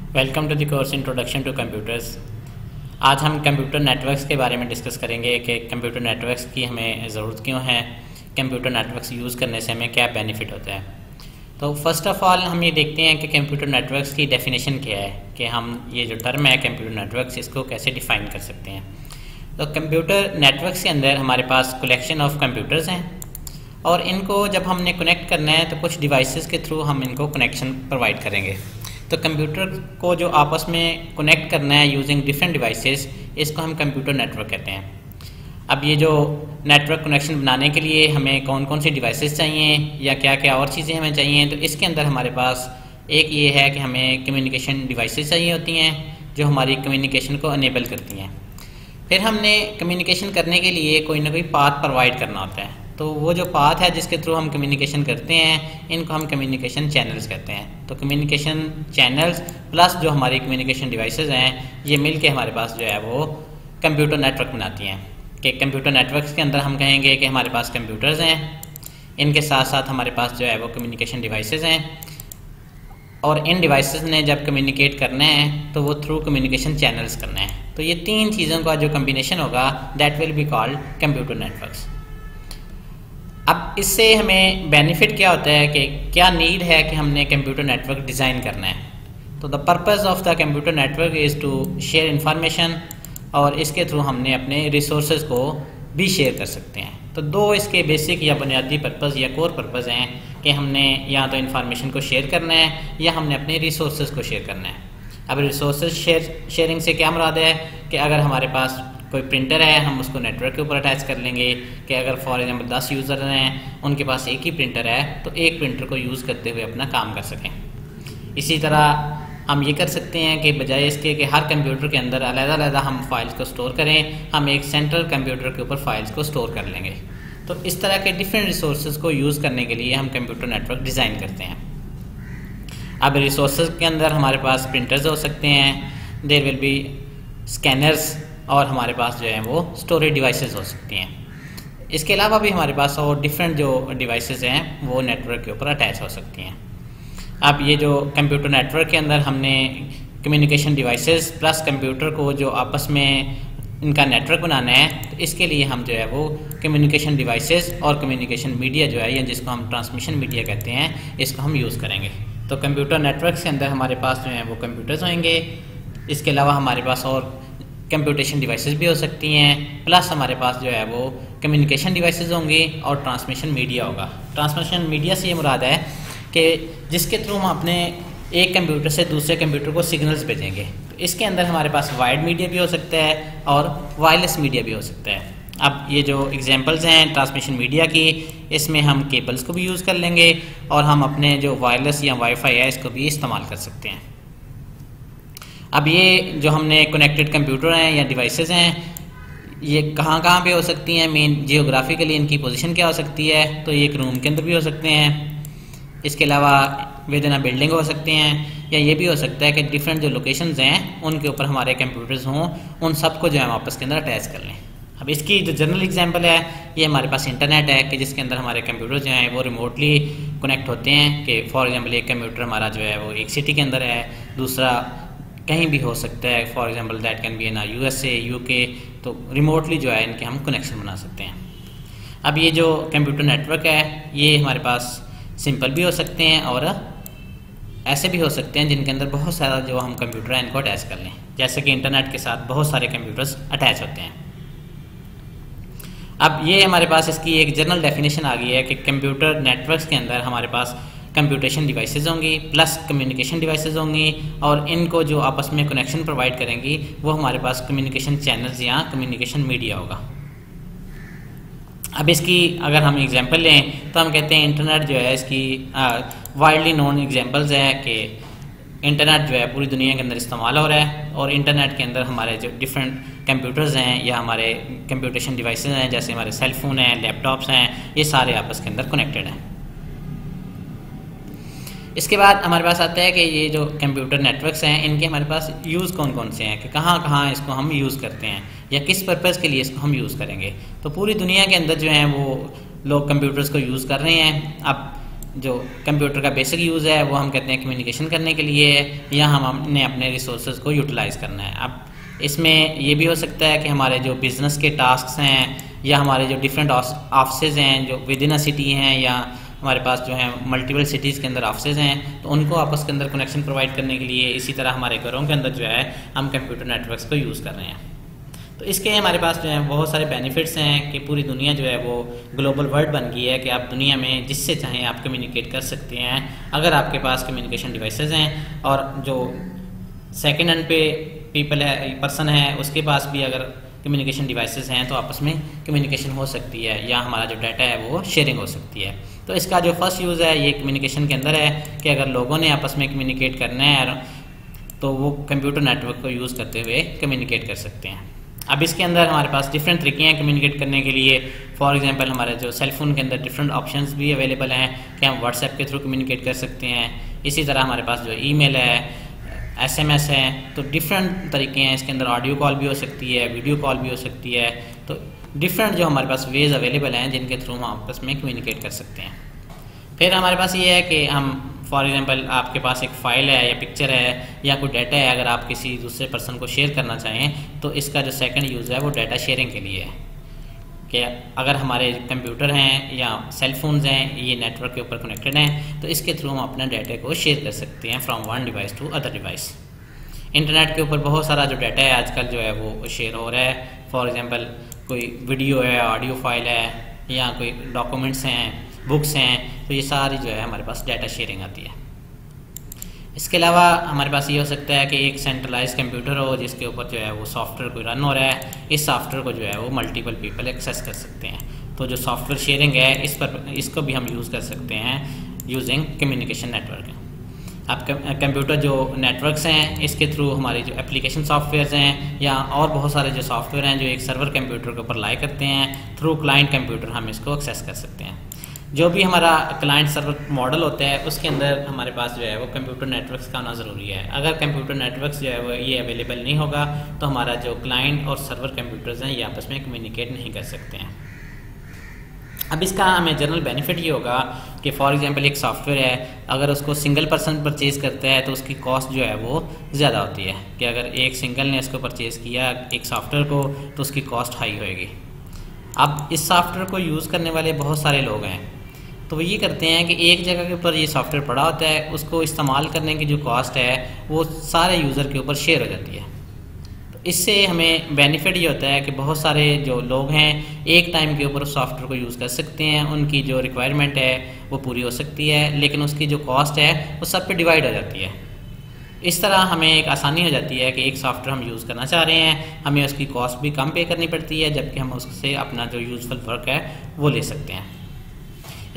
Welcome to the course introduction to computers. आज हम computer networks के बारे में डिस्कस करेंगे कि कंप्यूटर नेटवर्क्स की हमें ज़रूरत क्यों है, कंप्यूटर नेटवर्क्स यूज़ करने से हमें क्या बेनिफिट होता है। तो फर्स्ट ऑफ़ ऑल हम ये देखते हैं कि कंप्यूटर नेटवर्क्स की डेफिनेशन क्या है, कि हम ये जो टर्म है कंप्यूटर नेटवर्क्स इसको कैसे डिफ़ाइन कर सकते हैं। तो कंप्यूटर नेटवर्क्स के अंदर हमारे पास कलेक्शन ऑफ कंप्यूटर्स हैं और इनको जब हमने कनेक्ट करना है तो कुछ डिवाइसेस के थ्रू हम इनको कनेक्शन प्रोवाइड करेंगे। तो कंप्यूटर को जो आपस में कनेक्ट करना है यूजिंग डिफरेंट डिवाइसेस, इसको हम कंप्यूटर नेटवर्क कहते हैं। अब ये जो नेटवर्क कनेक्शन बनाने के लिए हमें कौन कौन सी डिवाइसेस चाहिए या क्या क्या और चीज़ें हमें चाहिए, तो इसके अंदर हमारे पास एक ये है कि हमें कम्युनिकेशन डिवाइसेस चाहिए होती हैं जो हमारी कम्युनिकेशन को अनेबल करती हैं। फिर हमने कम्युनिकेशन करने के लिए कोई ना कोई पाथ प्रोवाइड करना होता है। तो वो जो पाथ है जिसके थ्रू हम कम्युनिकेशन करते हैं, इनको हम कम्युनिकेशन चैनल्स कहते हैं। तो कम्युनिकेशन चैनल्स प्लस जो हमारी कम्युनिकेशन डिवाइसेस हैं, ये मिल के हमारे पास जो है वो कंप्यूटर नेटवर्क बनाती हैं। कि कंप्यूटर नेटवर्क्स के अंदर हम कहेंगे कि हमारे पास कंप्यूटर्स हैं, इनके साथ साथ हमारे पास जो है वो कम्युनिकेशन डिवाइसेस हैं, और इन डिवाइसेस ने जब कम्युनिकेट करना है तो वो थ्रू कम्युनिकेशन चैनल्स करना है। तो ये तीन चीज़ों का जो कम्बिनेशन होगा that will be called computer networks. अब इससे हमें बेनिफिट क्या होता है, कि क्या नीड है कि हमने कंप्यूटर नेटवर्क डिज़ाइन करना है। तो the purpose of the computer network is to share information, और इसके थ्रू हमने अपने रिसोर्सेज को भी शेयर कर सकते हैं। तो दो इसके बेसिक या बुनियादी पर्पज़ या कोर पर्पज़ हैं कि हमने या तो इन्फॉर्मेशन को शेयर करना है या हमने अपने रिसोर्सेज को शेयर करना है। अब रिसोर्सेज शेयरिंग से क्या मुराद है कि अगर हमारे पास कोई प्रिंटर है, हम उसको नेटवर्क के ऊपर अटैच कर लेंगे। कि अगर फॉर एग्जांपल 10 यूज़र हैं, उनके पास एक ही प्रिंटर है, तो एक प्रिंटर को यूज़ करते हुए अपना काम कर सकें। इसी तरह हम ये कर सकते हैं कि बजाय इसके कि हर कंप्यूटर के अंदर अलग-अलग हम फाइल्स को स्टोर करें, हम एक सेंट्रल कंप्यूटर के ऊपर फाइल्स को स्टोर कर लेंगे। तो इस तरह के डिफरेंट रिसोर्सेज को यूज़ करने के लिए हम कंप्यूटर नेटवर्क डिज़ाइन करते हैं। अब रिसोर्सेज के अंदर हमारे पास प्रिंटर्स हो सकते हैं, देयर विल बी स्कैनर्स, और हमारे पास जो है वो स्टोरेज डिवाइसेस हो सकती हैं। इसके अलावा भी हमारे पास और डिफरेंट जो डिवाइसेस हैं वो नेटवर्क के ऊपर अटैच हो सकती हैं। अब ये जो कंप्यूटर नेटवर्क के अंदर हमने कम्युनिकेशन डिवाइसेस प्लस कंप्यूटर को जो आपस में इनका नेटवर्क बनाना है, तो इसके लिए हम जो है वो कम्युनिकेशन डिवाइसेस और कम्युनिकेशन मीडिया जो है, या जिसको हम ट्रांसमिशन मीडिया कहते हैं, इसको हम यूज़ करेंगे। तो कंप्यूटर नेटवर्क के अंदर हमारे पास जो है वो कंप्यूटर्स होंगे, इसके अलावा हमारे पास और कंप्यूटेशन डिवाइसेस भी हो सकती हैं, प्लस हमारे पास जो है वो कम्युनिकेशन डिवाइसेस होंगी और ट्रांसमिशन मीडिया होगा। ट्रांसमिशन मीडिया से ये मुराद है कि जिसके थ्रू हम अपने एक कंप्यूटर से दूसरे कंप्यूटर को सिग्नल्स भेजेंगे। तो इसके अंदर हमारे पास वायर्ड मीडिया भी हो सकता है और वायरलेस मीडिया भी हो सकता है। अब ये जो एग्जांपल्स हैं ट्रांसमिशन मीडिया की, इसमें हम केबल्स को भी यूज़ कर लेंगे और हम अपने जो वायरलेस या वाईफाई है इसको भी इस्तेमाल कर सकते हैं। अब ये जो हमने कनेक्टेड कंप्यूटर हैं या डिवाइसेस हैं, ये कहाँ कहाँ पे हो सकती हैं, मेन जियोग्राफिकली इनकी पोजीशन क्या हो सकती है। तो ये एक रूम के अंदर भी हो सकते हैं, इसके अलावा विद इन अ बिल्डिंग हो सकते हैं, या ये भी हो सकता है कि डिफरेंट जो लोकेशंस हैं उनके ऊपर हमारे कंप्यूटर्स हों, उन सबको जो है हम आपस के अंदर अटैच कर लें। अब इसकी जो जनरल एग्जांपल है, ये हमारे पास इंटरनेट है कि जिसके अंदर हमारे कंप्यूटर जो हैं वो रिमोटली कनेक्ट होते हैं। कि फॉर एग्जांपल एक कंप्यूटर हमारा जो है वो एक सिटी के अंदर है, दूसरा कहीं भी हो सकता है, for example that can be in USA, UK। तो रिमोटली जो है इनके हम कनेक्शन बना सकते हैं। अब ये जो कंप्यूटर नेटवर्क है ये हमारे पास सिंपल भी हो सकते हैं और ऐसे भी हो सकते हैं जिनके अंदर बहुत सारा जो हम कंप्यूटर है इनको अटैच कर लें, जैसे कि इंटरनेट के साथ बहुत सारे कंप्यूटर्स अटैच होते हैं। अब ये हमारे पास इसकी एक जनरल डेफिनेशन आ गई है कि कंप्यूटर नेटवर्क्स के अंदर हमारे पास कंप्यूटेशन डिवाइसेस होंगी प्लस कम्युनिकेशन डिवाइसेस होंगी, और इनको जो आपस में कनेक्शन प्रोवाइड करेंगी वो हमारे पास कम्युनिकेशन चैनल्स या कम्युनिकेशन मीडिया होगा। अब इसकी अगर हम एग्जांपल लें तो हम कहते हैं इंटरनेट जो है इसकी वाइडली नोन एग्जांपल्स है कि इंटरनेट जो है पूरी दुनिया के अंदर इस्तेमाल हो रहा है, और इंटरनेट के अंदर हमारे जो डिफरेंट कंप्यूटर्स हैं या हमारे कंप्यूटेशन डिवाइसेस हैं, जैसे हमारे सेल फोन हैं, लैपटॉप्स हैं, ये सारे आपस के अंदर कनेक्टेड हैं। इसके बाद हमारे पास आता है कि ये जो कंप्यूटर नेटवर्क्स हैं इनके हमारे पास यूज़ कौन कौन से हैं, कि कहाँ कहाँ इसको हम यूज़ करते हैं या किस पर्पज़ के लिए इसको हम यूज़ करेंगे। तो पूरी दुनिया के अंदर जो है वो लोग कंप्यूटर्स को यूज़ कर रहे हैं। अब जो कंप्यूटर का बेसिक यूज़ है वो हम कहते हैं कम्युनिकेशन करने के लिए, या हमने अपने रिसोर्सेज को यूटिलाइज़ करना है। अब इसमें ये भी हो सकता है कि हमारे जो बिज़नेस के टास्क हैं या हमारे जो डिफरेंट ऑफिसेज हैं जो विद इन अ सिटी हैं, या हमारे पास जो है मल्टीपल सिटीज़ के अंदर ऑफिसेज हैं, तो उनको आपस के अंदर कनेक्शन प्रोवाइड करने के लिए इसी तरह हमारे घरों के अंदर जो है हम कंप्यूटर नेटवर्क्स को यूज़ कर रहे हैं। तो इसके हमारे पास जो है बहुत सारे बेनिफिट्स हैं कि पूरी दुनिया जो है वो ग्लोबल वर्ल्ड बन गई है कि आप दुनिया में जिससे चाहें आप कम्युनिकेट कर सकते हैं अगर आपके पास कम्युनिकेशन डिवाइसेस हैं, और जो सेकेंड हैंड पे पर्सन है उसके पास भी अगर कम्युनिकेशन डिवाइसेस हैं तो आपस में कम्युनिकेशन हो सकती है, या हमारा जो डाटा है वो शेयरिंग हो सकती है। तो इसका जो फर्स्ट यूज़ है ये कम्युनिकेशन के अंदर है कि अगर लोगों ने आपस में कम्युनिकेट करना है तो वो कंप्यूटर नेटवर्क को यूज़ करते हुए कम्युनिकेट कर सकते हैं। अब इसके अंदर हमारे पास डिफरेंट तरीके हैं कम्युनिकेट करने के लिए। फॉर एग्जांपल हमारे जो सेल फ़ोन के अंदर डिफरेंट ऑप्शंस भी अवेलेबल हैं कि हम व्हाट्सएप के थ्रू कम्युनिकेट कर सकते हैं। इसी तरह हमारे पास जो ईमेल है, SMS है, तो डिफरेंट तरीके हैं। इसके अंदर ऑडियो कॉल भी हो सकती है, वीडियो कॉल भी हो सकती है। तो डिफरेंट जो हमारे पास वेज अवेलेबल हैं जिनके थ्रू हम आपस में कम्युनिकेट कर सकते हैं। फिर हमारे पास ये है कि हम फॉर एग्जांपल आपके पास एक फ़ाइल है या पिक्चर है या कोई डाटा है, अगर आप किसी दूसरे पर्सन को शेयर करना चाहें तो इसका जो सेकंड यूज़ है वो डाटा शेयरिंग के लिए है कि अगर हमारे कंप्यूटर हैं या सेल फोन्स हैं ये नेटवर्क के ऊपर कनेक्टेड हैं तो इसके थ्रू हम अपने डाटा को शेयर कर सकते हैं from one device to other device. Internet के ऊपर बहुत सारा जो डाटा है आजकल जो है वो शेयर हो रहा है। फॉर एग्जांपल कोई वीडियो है, ऑडियो फाइल है, या कोई डॉक्यूमेंट्स हैं, बुक्स हैं, तो ये सारी जो है हमारे पास डाटा शेयरिंग आती है। इसके अलावा हमारे पास ये हो सकता है कि एक सेंट्रलाइज कंप्यूटर हो जिसके ऊपर जो है वो सॉफ्टवेयर कोई रन हो रहा है। इस सॉफ्टवेयर को जो है वो मल्टीपल पीपल एक्सेस कर सकते हैं। तो जो सॉफ्टवेयर शेयरिंग है इसको भी हम यूज़ कर सकते हैं यूजिंग कम्युनिकेशन नेटवर्क। अब कंप्यूटर जो नेटवर्क्स हैं इसके थ्रू हमारी जो एप्लीकेशन सॉफ्टवेयर्स हैं या और बहुत सारे जो सॉफ्टवेयर हैं जो एक सर्वर कंप्यूटर के ऊपर लाई करते हैं, थ्रू क्लाइंट कंप्यूटर हम इसको एक्सेस कर सकते हैं। जो भी हमारा क्लाइंट सर्वर मॉडल होता है उसके अंदर हमारे पास जो है वो कंप्यूटर नेटवर्क्स का आना ज़रूरी है। अगर कंप्यूटर नेटवर्क्स जो है वो ये अवेलेबल नहीं होगा तो हमारा जो क्लाइंट और सर्वर कंप्यूटर्स हैं ये आपस में कम्युनिकेट नहीं कर सकते हैं। अब इसका हमें जनरल बेनिफिट ये होगा कि फॉर एग्जांपल एक सॉफ्टवेयर है, अगर उसको सिंगल पर्सन परचेज़ करता है तो उसकी कॉस्ट जो है वो ज़्यादा होती है कि अगर एक सिंगल ने इसको परचेज़ किया एक सॉफ्टवेयर को तो उसकी कॉस्ट हाई होएगी। अब इस सॉफ्टवेयर को यूज़ करने वाले बहुत सारे लोग हैं, तो वो ये करते हैं कि एक जगह के ऊपर ये सॉफ्टवेयर पड़ा होता है, उसको इस्तेमाल करने की जो कॉस्ट है वो सारे यूज़र के ऊपर शेयर हो जाती है। तो इससे हमें बेनिफिट ये होता है कि बहुत सारे जो लोग हैं एक टाइम के ऊपर उस सॉफ्टवेयर को यूज़ कर सकते हैं, उनकी जो रिक्वायरमेंट है वो पूरी हो सकती है, लेकिन उसकी जो कॉस्ट है वो सब पे डिवाइड हो जाती है। इस तरह हमें एक आसानी हो जाती है कि एक सॉफ्टवेयर हम यूज़ करना चाह रहे हैं, हमें उसकी कॉस्ट भी कम पे करनी पड़ती है, जबकि हम उससे अपना जो यूज़फुल वर्क है वो ले सकते हैं।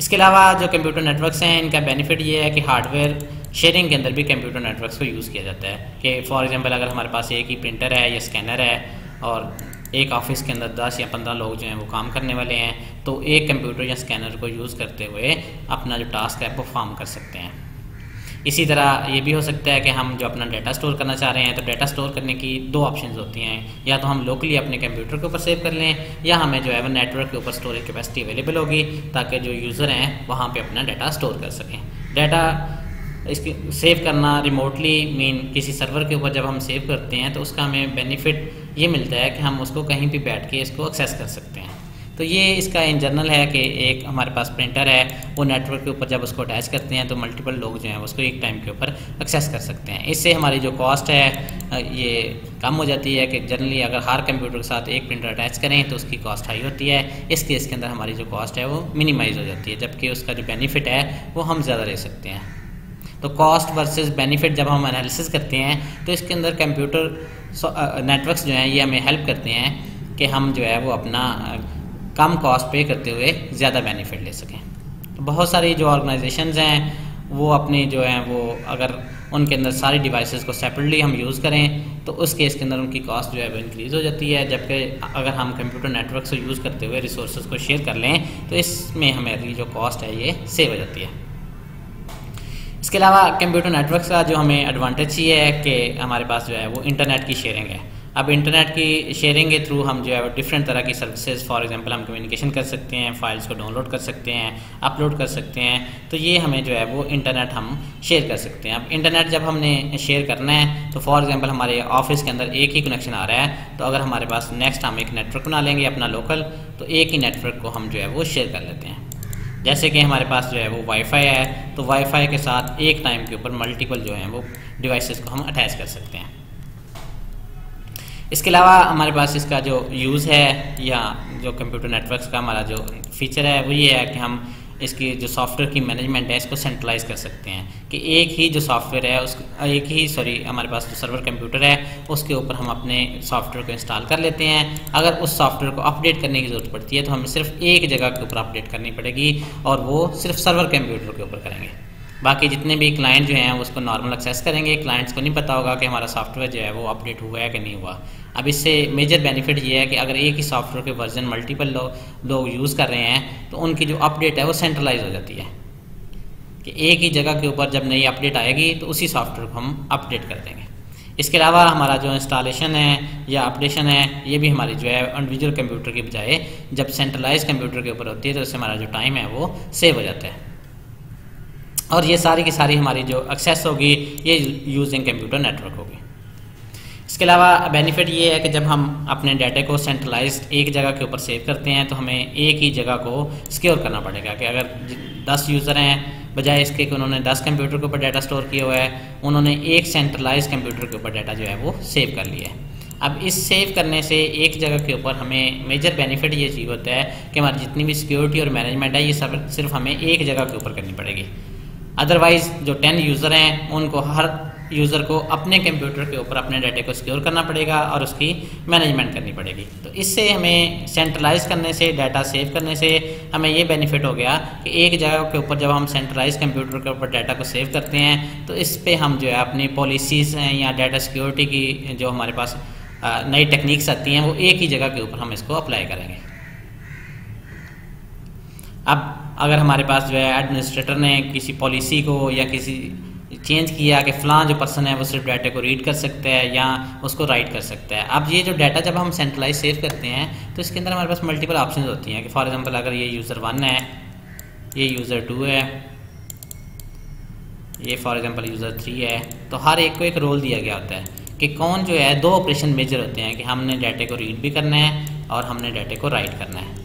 इसके अलावा जो कंप्यूटर नेटवर्क्स हैं इनका बेनिफिट ये है कि हार्डवेयर शेयरिंग के अंदर भी कंप्यूटर नेटवर्क्स को यूज़ किया जाता है कि फॉर एग्जांपल अगर हमारे पास एक ही प्रिंटर है या स्कैनर है और एक ऑफिस के अंदर 10 या 15 लोग जो हैं वो काम करने वाले हैं, तो एक कंप्यूटर या स्कैनर को यूज़ करते हुए अपना जो टास्क है परफॉर्म कर सकते हैं। इसी तरह ये भी हो सकता है कि हम जो अपना डाटा स्टोर करना चाह रहे हैं तो डाटा स्टोर करने की दो ऑप्शंस होती हैं, या तो हम लोकली अपने कंप्यूटर के ऊपर सेव कर लें या हमें जो है वो नेटवर्क के ऊपर स्टोरेज कैपेसिटी अवेलेबल होगी ताकि जो यूज़र हैं वहाँ पे अपना डाटा स्टोर कर सकें। डाटा इसके सेव करना रिमोटली मीन किसी सर्वर के ऊपर जब हम सेव करते हैं तो उसका हमें बेनिफिट ये मिलता है कि हम उसको कहीं भी बैठ के इसको एक्सेस कर सकते हैं। तो ये इसका इन जनरल है कि एक हमारे पास प्रिंटर है वो नेटवर्क के ऊपर जब उसको अटैच करते हैं तो मल्टीपल लोग जो हैं उसको एक टाइम के ऊपर एक्सेस कर सकते हैं। इससे हमारी जो कॉस्ट है ये कम हो जाती है कि जनरली अगर हर कंप्यूटर के साथ एक प्रिंटर अटैच करें तो उसकी कॉस्ट हाई होती है। इस केस के अंदर हमारी जो कॉस्ट है वो मिनिमाइज़ हो जाती है, जबकि उसका जो बेनिफिट है वो हम ज़्यादा ले सकते हैं। तो कॉस्ट वर्सेस बेनिफिट जब हम एनालिसिस करते हैं तो इसके अंदर कंप्यूटर नेटवर्क्स जो हैं ये हमें हेल्प करते हैं कि हम जो है वो अपना कम कॉस्ट पे करते हुए ज़्यादा बेनिफिट ले सकें। तो बहुत सारी जो ऑर्गेनाइजेशंस हैं वो अपनी जो हैं वो अगर उनके अंदर सारी डिवाइसेस को सेपरेटली हम यूज़ करें तो उस केस के अंदर उनकी कॉस्ट जो है वो इंक्रीज़ हो जाती है, जबकि अगर हम कंप्यूटर नेटवर्क से यूज़ करते हुए रिसोर्सेज को शेयर कर लें तो इसमें हमारी जो कॉस्ट है ये सेव हो जाती है। इसके अलावा कंप्यूटर नेटवर्क का जो हमें एडवांटेज ये है कि हमारे पास जो है वो इंटरनेट की शेयरिंग है। अब इंटरनेट की शेयरिंग के थ्रू हम जो है डिफरेंट तरह की सर्विसेज, फॉर एग्जांपल हम कम्युनिकेशन कर सकते हैं, फाइल्स को डाउनलोड कर सकते हैं, अपलोड कर सकते हैं। तो ये हमें जो है वो इंटरनेट हम शेयर कर सकते हैं। अब इंटरनेट जब हमने शेयर करना है तो फॉर एग्जांपल हमारे ऑफिस के अंदर एक ही कनेक्शन आ रहा है, तो अगर हमारे पास नेक्स्ट हम एक नेटवर्क बना लेंगे अपना लोकल, तो एक ही नेटवर्क को हम जो है वो शेयर कर लेते हैं। जैसे कि हमारे पास जो है वो वाईफाई है, तो वाईफाई के साथ एक टाइम के ऊपर मल्टीपल जो है वो डिवाइसेस को हम अटैच कर सकते हैं। इसके अलावा हमारे पास इसका जो यूज़ है या जो कंप्यूटर नेटवर्क्स का हमारा जो फीचर है वो ये है कि हम इसकी जो सॉफ्टवेयर की मैनेजमेंट है इसको सेंट्रलाइज कर सकते हैं कि एक ही जो सॉफ्टवेयर है हमारे पास जो सर्वर कंप्यूटर है उसके ऊपर हम अपने सॉफ्टवेयर को इंस्टॉल कर लेते हैं। अगर उस सॉफ्टवेयर को अपडेट करने की ज़रूरत पड़ती है तो हमें सिर्फ एक जगह के ऊपर अपडेट करनी पड़ेगी और वो सिर्फ सर्वर कंप्यूटर के ऊपर करेंगे। बाकी जितने भी क्लाइंट जो हैं उसको नॉर्मल एक्सेस करेंगे। क्लाइंट्स को नहीं पता होगा कि हमारा सॉफ्टवेयर जो है वो अपडेट हुआ है कि नहीं हुआ। अब इससे मेजर बेनिफिट ये है कि अगर एक ही सॉफ्टवेयर के वर्जन मल्टीपल लोग यूज़ कर रहे हैं तो उनकी जो अपडेट है वो सेंट्रलाइज हो जाती है कि एक ही जगह के ऊपर जब नई अपडेट आएगी तो उसी सॉफ्टवेयर को हम अपडेट कर देंगे। इसके अलावा हमारा जो इंस्टॉलेशन है या अपडेशन है ये भी हमारी जो है इंडिविजुअल कंप्यूटर के बजाय जब सेंट्रलाइज कंप्यूटर के ऊपर होती है तो उससे हमारा जो टाइम है वो सेव हो जाता है और ये सारी की सारी हमारी जो एक्सेस होगी ये यूजिंग कंप्यूटर नेटवर्क होगी। इसके अलावा बेनिफिट ये है कि जब हम अपने डाटा को सेंट्रलाइज्ड एक जगह के ऊपर सेव करते हैं तो हमें एक ही जगह को सिक्योर करना पड़ेगा कि अगर 10 यूज़र हैं बजाय इसके कि उन्होंने 10 कंप्यूटर के ऊपर डाटा स्टोर किया हुआ है, उन्होंने एक सेंट्रलाइज कंप्यूटर के ऊपर डाटा जो है वो सेव कर लिया है। अब इस सेव करने से एक जगह के ऊपर हमें मेजर बेनिफिट ये चीज़ होता है कि हमारी जितनी भी सिक्योरिटी और मैनेजमेंट है ये सब सिर्फ हमें एक जगह के ऊपर करनी पड़ेगी। अदरवाइज़ जो 10 यूज़र हैं उनको हर यूज़र को अपने कंप्यूटर के ऊपर अपने डाटा को सिक्योर करना पड़ेगा और उसकी मैनेजमेंट करनी पड़ेगी। तो इससे हमें सेंट्रलाइज करने से, डाटा सेव करने से हमें ये बेनिफिट हो गया कि एक जगह के ऊपर जब हम सेंट्रलाइज कंप्यूटर के ऊपर डाटा को सेव करते हैं तो इस पे हम जो है अपनी पॉलिसीज़ हैं या डाटा सिक्योरिटी की जो हमारे पास नई टेक्निक्स आती हैं वो एक ही जगह के ऊपर हम इसको अप्लाई करेंगे। अब अगर हमारे पास जो है एडमिनिस्ट्रेटर ने किसी पॉलिसी को या किसी चेंज किया कि फ़लाँ जो पर्सन है वो सिर्फ डाटा को रीड कर सकता है या उसको राइट कर सकता है। अब ये जो डाटा जब हम सेंट्रलाइज सेव करते हैं तो इसके अंदर हमारे पास मल्टीपल ऑप्शंस होती हैं कि फॉर एग्जांपल अगर ये यूज़र 1 है, ये यूज़र 2 है, ये फॉर एग्जांपल यूज़र 3 है, तो हर एक को एक रोल दिया गया होता है कि कौन जो है 2 ऑपरेशन मेजर होते हैं कि हमने डाटा को रीड भी करना है और हमने डाटा को राइट करना है।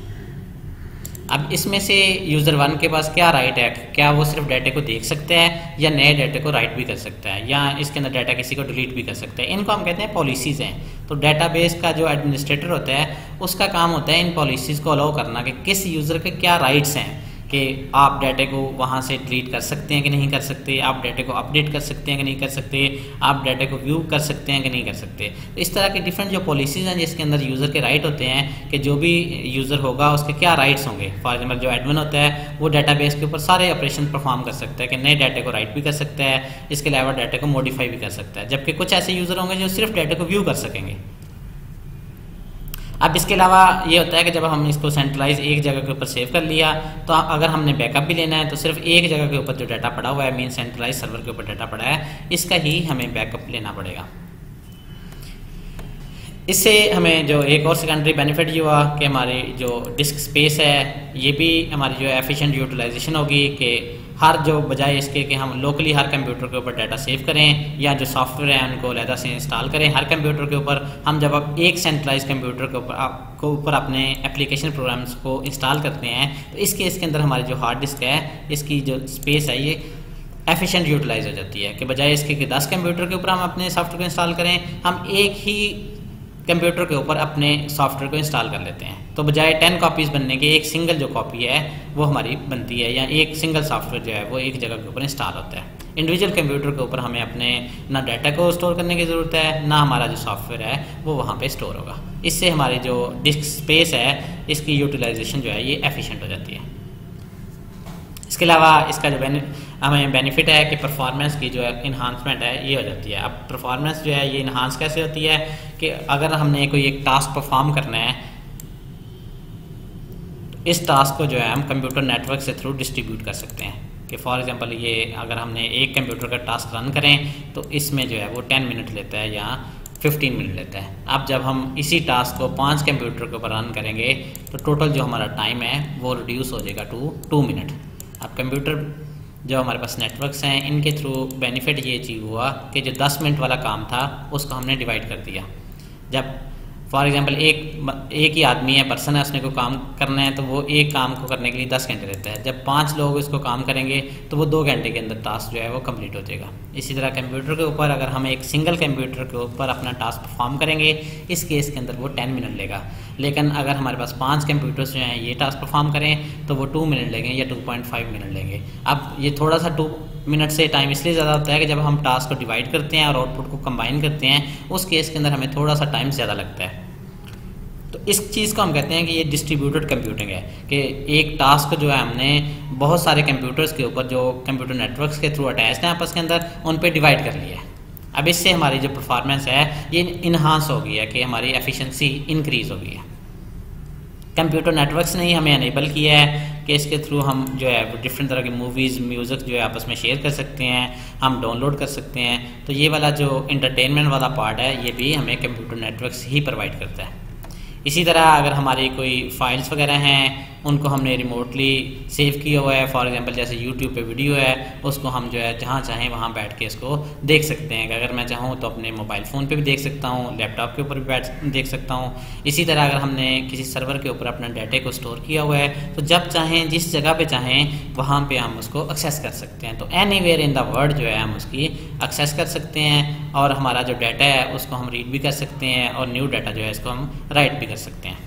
अब इसमें से यूज़र 1 के पास क्या राइट है, क्या वो सिर्फ डाटा को देख सकता है या नए डाटा को राइट भी कर सकता है या इसके अंदर डाटा किसी को डिलीट भी कर सकता है। इनको हम कहते हैं पॉलिसीज़ हैं। तो डाटाबेस का जो एडमिनिस्ट्रेटर होता है उसका काम होता है इन पॉलिसीज़ को अलाउ करना कि किस यूज़र के क्या राइट्स हैं कि आप डाटा को वहाँ से डिलीट कर सकते हैं कि नहीं कर सकते, आप डाटा को अपडेट कर सकते हैं कि नहीं कर सकते, आप डाटा को व्यू कर सकते हैं कि नहीं कर सकते। तो इस तरह की डिफरेंट जो पॉलिसीज़ हैं जिसके अंदर यूज़र के राइट होते हैं कि जो भी यूज़र होगा उसके क्या राइट्स होंगे। फॉर एग्जाम्पल जो एडमिन होता है वो डाटाबेस के ऊपर सारे ऑपरेशन परफॉर्म कर सकता है कि नए डाटा को राइट भी कर सकता है, इसके अलावा डाटा को मॉडिफाई भी कर सकता है। जबकि कुछ ऐसे यूज़र होंगे जो सिर्फ डाटा को व्यू कर सकेंगे। अब इसके अलावा ये होता है कि जब हम इसको सेंट्रलाइज एक जगह के ऊपर सेव कर लिया तो अगर हमने बैकअप भी लेना है तो सिर्फ एक जगह के ऊपर जो डाटा पड़ा हुआ है, मीन सेंट्रलाइज सर्वर के ऊपर डाटा पड़ा है, इसका ही हमें बैकअप लेना पड़ेगा। इससे हमें जो एक और सेकेंडरी बेनिफिट ये हुआ कि हमारी जो डिस्क स्पेस है ये भी हमारी जो एफिशिएंट यूटिलाइजेशन होगी कि हर जो बजाय इसके कि हम लोकली हर कंप्यूटर के ऊपर डाटा सेव करें या जो सॉफ्टवेयर है उनको अलहदा से इंस्टॉल करें हर कंप्यूटर के ऊपर, हम जब अब एक सेंट्रलाइज कंप्यूटर के ऊपर अपने एप्लीकेशन प्रोग्राम्स को इंस्टॉल करते हैं तो इस केस के अंदर हमारी जो हार्ड डिस्क है इसकी जो स्पेस है ये एफिशिएंट यूटिलाइज हो जाती है कि बजाय इसके कि 10 कंप्यूटर के ऊपर हम अपने सॉफ्टवेयर को इंस्टॉल करें, हम एक ही कंप्यूटर के ऊपर अपने सॉफ्टवेयर को इंस्टॉल कर लेते हैं। तो बजाय 10 कॉपीज़ बनने के एक सिंगल जो कॉपी है वो हमारी बनती है या एक सिंगल सॉफ्टवेयर जो है वो एक जगह के ऊपर इंस्टॉल होता है। इंडिविजुअल कंप्यूटर के ऊपर हमें अपने ना डाटा को स्टोर करने की ज़रूरत है ना हमारा जो सॉफ्टवेयर है वो वहाँ पे स्टोर होगा। इससे हमारी जो डिस्क स्पेस है इसकी यूटिलाइजेशन जो है ये एफिशिएंट हो जाती है। इसके अलावा इसका जो हमें बेनिफिट है कि परफॉर्मेंस की जो इन्हांसमेंट है ये हो जाती है। अब परफॉर्मेंस जो है ये इन्हांस कैसे होती है कि अगर हमने कोई एक टास्क परफॉर्म करना है इस टास्क को जो है हम कंप्यूटर नेटवर्क से थ्रू डिस्ट्रीब्यूट कर सकते हैं कि फॉर एग्जांपल ये अगर हमने एक कंप्यूटर का टास्क रन करें तो इसमें जो है वो 10 मिनट लेता है या 15 मिनट लेता है। अब जब हम इसी टास्क को 5 कंप्यूटर के ऊपर रन करेंगे तो टोटल जो हमारा टाइम है वो रिड्यूस हो जाएगा टू 2 मिनट। अब कंप्यूटर जो हमारे पास नेटवर्क्स हैं इनके थ्रू बेनिफिट ये चीज़ हुआ कि जो 10 मिनट वाला काम था उसको हमने डिवाइड कर दिया। जब फॉर एग्जांपल एक ही आदमी है, पर्सन है, उसने को काम करना है तो वो एक काम को करने के लिए 10 घंटे लेता है। जब 5 लोग इसको काम करेंगे तो वो 2 घंटे के अंदर टास्क जो है वो कंप्लीट हो जाएगा। इसी तरह कंप्यूटर के ऊपर अगर हम एक सिंगल कंप्यूटर के ऊपर अपना टास्क परफॉर्म करेंगे इस केस के अंदर वो 10 मिनट लेगा। लेकिन अगर हमारे पास 5 कंप्यूटर्स जो हैं ये टास्क परफॉर्म करें तो वो 2 मिनट लेंगे या 2.5 मिनट लेंगे। अब ये थोड़ा सा 2 मिनट से टाइम इसलिए ज़्यादा होता है कि जब हम टास्क को डिवाइड करते हैं और आउटपुट को कंबाइन करते हैं उस केस के अंदर हमें थोड़ा सा टाइम ज़्यादा लगता है। तो इस चीज़ को हम कहते हैं कि ये डिस्ट्रीब्यूटेड कंप्यूटिंग है कि एक टास्क जो है हमने बहुत सारे कंप्यूटर्स के ऊपर जो कंप्यूटर नेटवर्क्स के थ्रू अटैच्ड हैं आपस के अंदर उन पे डिवाइड कर लिया है। अब इससे हमारी जो परफॉर्मेंस है ये इन्हांस हो गई है कि हमारी एफिशिएंसी इंक्रीज़ हो गई है। कंप्यूटर नेटवर्क्स ने ही हमें अनेबल किया है कि इसके थ्रू हम जो है डिफरेंट तरह की मूवीज़ म्यूज़िक जो है आपस में शेयर कर सकते हैं, हम डाउनलोड कर सकते हैं। तो ये वाला जो इंटरटेनमेंट वाला पार्ट है ये भी हमें कंप्यूटर नेटवर्क्स ही प्रोवाइड करता है। इसी तरह अगर हमारी कोई फाइल्स वगैरह हैं उनको हमने रिमोटली सेव किया हुआ है, फॉर एग्जांपल जैसे यूट्यूब पे वीडियो है उसको हम जो है जहाँ चाहें वहाँ बैठ के इसको देख सकते हैं। अगर मैं चाहूँ तो अपने मोबाइल फ़ोन पे भी देख सकता हूँ, लैपटॉप के ऊपर भी बैठ देख सकता हूँ। इसी तरह अगर हमने किसी सर्वर के ऊपर अपना डाटा को स्टोर किया हुआ है तो जब चाहें जिस जगह पर चाहें वहाँ पर हम उसको एक्सेस कर सकते हैं। तो एनीवेयर इन द वर्ल्ड जो है हम उसकी एक्सेस कर सकते हैं और हमारा जो डाटा है उसको हम रीड भी कर सकते हैं और न्यू डाटा जो है इसको हम राइट भी कर सकते हैं।